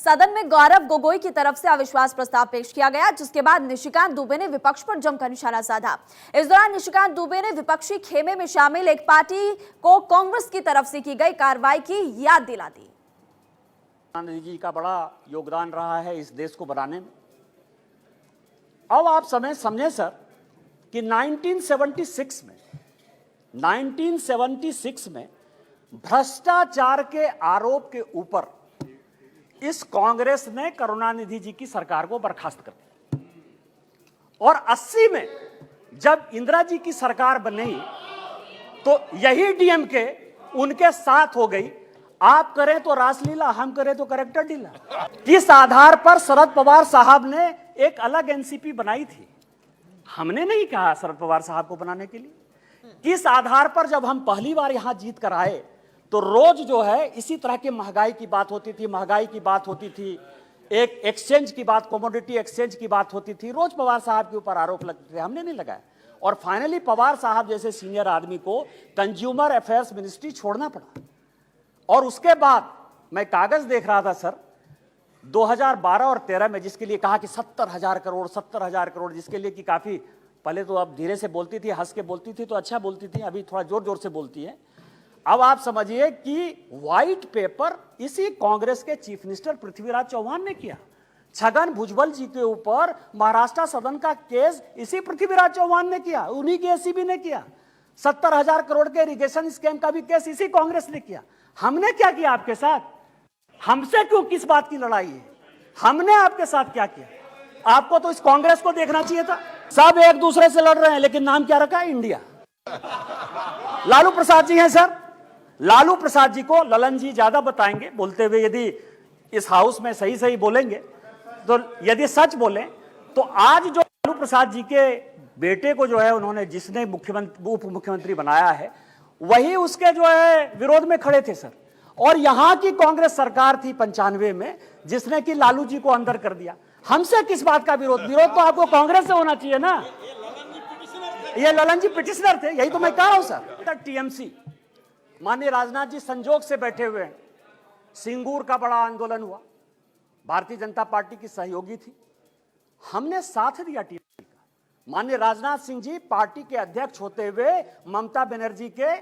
सदन में गौरव गोगोई की तरफ से अविश्वास प्रस्ताव पेश किया गया, जिसके बाद निशिकांत दुबे ने विपक्ष पर जमकर निशाना साधा। इस दौरान निशिकांत दुबे ने विपक्षी खेमे में शामिल एक पार्टी को कांग्रेस की तरफ से की गई कार्रवाई की याद दिला दी। गांधी जी का बड़ा योगदान रहा है इस देश को बनाने में। अब आप समझे सर कि 1976 में भ्रष्टाचार के आरोप के ऊपर इस कांग्रेस ने करुणानिधि जी की सरकार को बर्खास्त कर दिया और 80 में जब इंदिरा जी की सरकार बनी तो यही डीएमके उनके साथ हो गई। आप करें तो रासलीला, हम करें तो करेक्टर ढीला। किस आधार पर शरद पवार साहब ने एक अलग एनसीपी बनाई थी? हमने नहीं कहा शरद पवार साहब को बनाने के लिए। किस आधार पर जब हम पहली बार यहां जीत कर आए तो रोज जो है इसी तरह की महंगाई की बात होती थी, एक एक्सचेंज की बात, कमोडिटी एक्सचेंज की बात होती थी, रोज पवार साहब के ऊपर आरोप लगते थे, हमने नहीं लगाया। और फाइनली पवार साहब जैसे सीनियर आदमी को कंज्यूमर अफेयर्स मिनिस्ट्री छोड़ना पड़ा। और उसके बाद मैं कागज देख रहा था सर 2012 और 13 में, जिसके लिए कहा कि 70,000 करोड़, जिसके लिए कि काफी पहले तो अब धीरे से बोलती थी, हंस के बोलती थी तो अच्छा बोलती थी, अभी थोड़ा जोर जोर से बोलती है। अब आप समझिए कि व्हाइट पेपर इसी कांग्रेस के चीफ मिनिस्टर पृथ्वीराज चौहान ने किया। छगन भुजबल जी के ऊपर महाराष्ट्र सदन का केस इसी पृथ्वीराज चौहान ने किया, उन्हीं के एसीबी ने किया। 70,000 करोड़ के इरिगेशन स्कैम का भी केस इसी कांग्रेस ने किया। हमने क्या किया आपके साथ? हमसे क्यों किस बात की लड़ाई है? हमने आपके साथ क्या किया? आपको तो इस कांग्रेस को देखना चाहिए था। सब एक दूसरे से लड़ रहे हैं, लेकिन नाम क्या रखा है? इंडिया। लालू प्रसाद जी हैं सर। लालू प्रसाद जी को ललन जी ज्यादा बताएंगे बोलते हुए। यदि इस हाउस में सही सही बोलेंगे तो, यदि सच बोलें तो आज जो लालू प्रसाद जी के बेटे को जो है उन्होंने, जिसने उप मुख्यमंत्री बनाया है, वही उसके जो है विरोध में खड़े थे सर। और यहां की कांग्रेस सरकार थी 95 में जिसने कि लालू जी को अंदर कर दिया। हमसे किस बात का विरोध? विरोध तो आपको कांग्रेस से होना चाहिए ना। ये ललन जी पिटिशनर थे, यही तो मैं कह रहा हूं सर। टीएमसी माननीय राजनाथ जी संजोग से बैठे हुए हैं। सिंगूर का बड़ा आंदोलन हुआ, भारतीय जनता पार्टी की सहयोगी थी, हमने साथ दिया टीएमसी का। माननीय राजनाथ सिंह जी पार्टी के अध्यक्ष होते हुए ममता बनर्जी के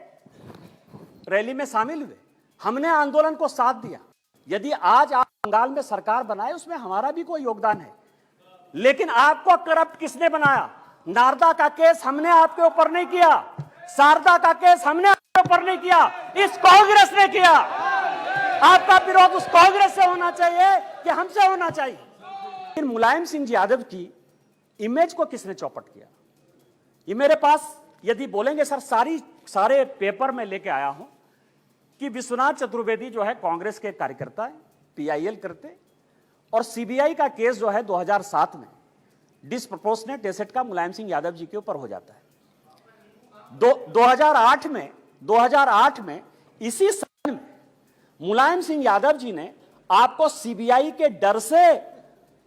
रैली में शामिल हुए, हमने आंदोलन को साथ दिया। यदि आज आप बंगाल में सरकार बनाए उसमें हमारा भी कोई योगदान है, लेकिन आपको करप्ट किसने बनाया? नारदा का केस हमने आपके ऊपर नहीं किया, शारदा का केस हमने आपके ऊपर नहीं किया, इस कांग्रेस ने किया। आपका विरोध उस कांग्रेस से होना चाहिए कि हमसे होना चाहिए? लेकिन मुलायम सिंह यादव की इमेज को किसने चौपट किया? ये मेरे पास यदि बोलेंगे सर, सारे पेपर में लेके आया हूं कि विश्वनाथ चतुर्वेदी जो है कांग्रेस के कार्यकर्ता है, पीआईएल करते, और सीबीआई का केस जो है 2007 में डिसप्रोपोर्शनेट एसेट का मुलायम सिंह यादव जी के ऊपर हो जाता है। 2008 में इसी सदन में मुलायम सिंह यादव जी ने आपको सीबीआई के डर से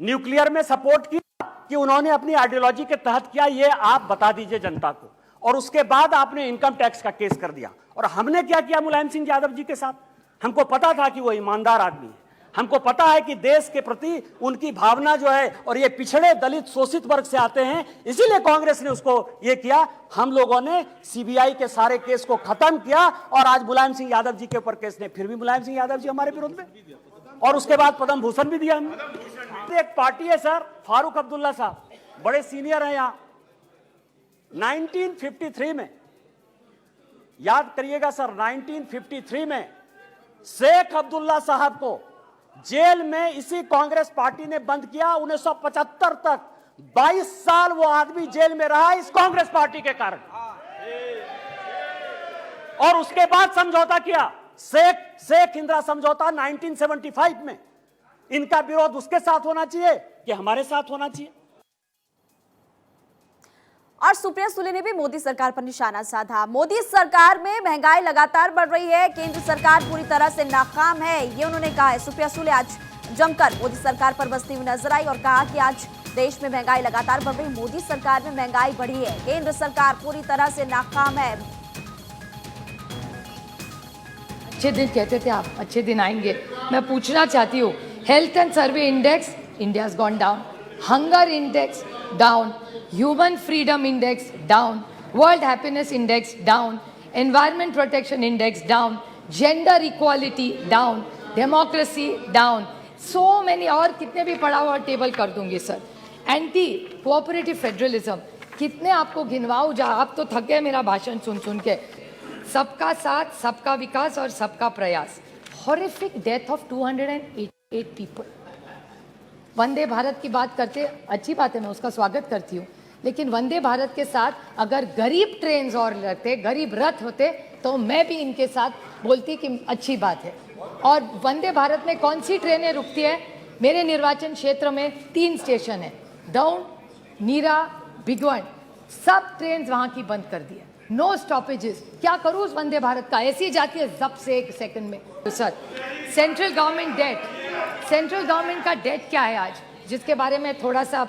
न्यूक्लियर में सपोर्ट किया कि उन्होंने अपनी आइडियोलॉजी के तहत किया, ये आप बता दीजिए जनता को। और उसके बाद आपने इनकम टैक्स का केस कर दिया। और हमने क्या किया मुलायम सिंह यादव जी के साथ? हमको पता था कि वो ईमानदार आदमी है, हमको पता है कि देश के प्रति उनकी भावना जो है, और ये पिछड़े दलित शोषित वर्ग से आते हैं, इसीलिए कांग्रेस ने उसको ये किया। हम लोगों ने सीबीआई के सारे केस को खत्म किया और आज मुलायम सिंह यादव जी के ऊपर केस नहीं। फिर भी मुलायम सिंह यादव जी हमारे विरोध में, और उसके बाद पद्म भूषण भी दिया हमने। एक पार्टी है सर, फारूक अब्दुल्ला साहब, बड़े सीनियर हैं यहां। 1953 में, याद करिएगा सर, 1953 में शेख अब्दुल्ला साहब को जेल में इसी कांग्रेस पार्टी ने बंद किया। 1975 तक 22 साल वो आदमी जेल में रहा इस कांग्रेस पार्टी के कारण। और उसके बाद समझौता किया, शेख इंदिरा समझौता 1975 में। इनका विरोध उसके साथ होना चाहिए कि हमारे साथ होना चाहिए? और सुप्रिया सुले ने भी मोदी सरकार पर निशाना साधा। मोदी सरकार में महंगाई लगातार बढ़ रही है, केंद्र सरकार पूरी तरह से नाकाम है, ये उन्होंने कहा है। सुप्रिया सुले आज जमकर मोदी सरकार पर बसती हुई नजर आई और कहा कि आज देश में महंगाई लगातार बढ़ रही, मोदी सरकार में महंगाई बढ़ी है, केंद्र सरकार पूरी तरह से नाकाम है। अच्छे दिन कहते थे आप, अच्छे दिन आएंगे। मैं पूछना चाहती हूँ Health and survey index, India's gone down. Hunger index, down. Human freedom index, down. World happiness index, down. Environment protection index, down. Gender equality, down. Democracy, down. So many और कितने भी पढ़ा हुआ टेबल कर दूंगी सर. एंटी कोऑपरेटिव फेडरलिज्म, कितने आपको गिनवाऊं जा, आप तो थके मेरा भाषण सुन सुन के. सबका साथ, सबका विकास और सबका प्रयास. Horrific death of 288 people. Vande Bharat की बात करते, अच्छी बात है, मैं उसका स्वागत करती हूँ, लेकिन वंदे भारत के साथ अगर गरीब ट्रेन और रहते, गरीब रथ होते, तो मैं भी इनके साथ बोलती कि अच्छी बात है. और वंदे भारत में कौन सी ट्रेनें रुकती है? मेरे निर्वाचन क्षेत्र में 3 स्टेशन है, दौंड, नीरा, भिगवण. सब ट्रेन वहाँ की बंद कर दी है. No stoppages. क्या करूँ उस वंदे भारत का? ऐसी जाती है जब से 1 सेकंड में. तो sir, central government debt, central government का डेट क्या है आज, जिसके बारे में थोड़ा सा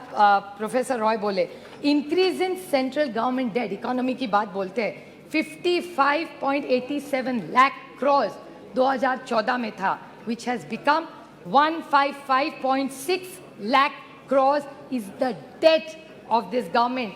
प्रोफेसर रॉय बोले. Increase in central government debt, economy की बात बोलते हैं, 55.87 लाख करोड़ 2014 में था, which has become 155.6 lakh crores is the debt of this government.